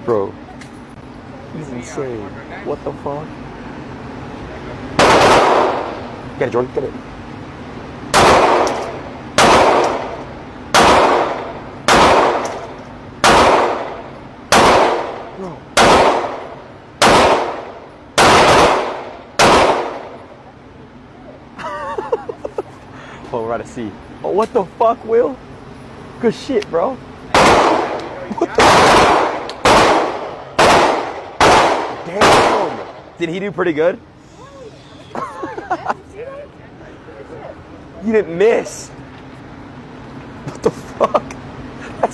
Bro. He's insane. What the fuck? Get it, Jordan. Get it. Bro. Oh, we're about to see. Oh, what the fuck, Will? Good shit, bro. What the Damn. Did he do pretty good? You didn't miss.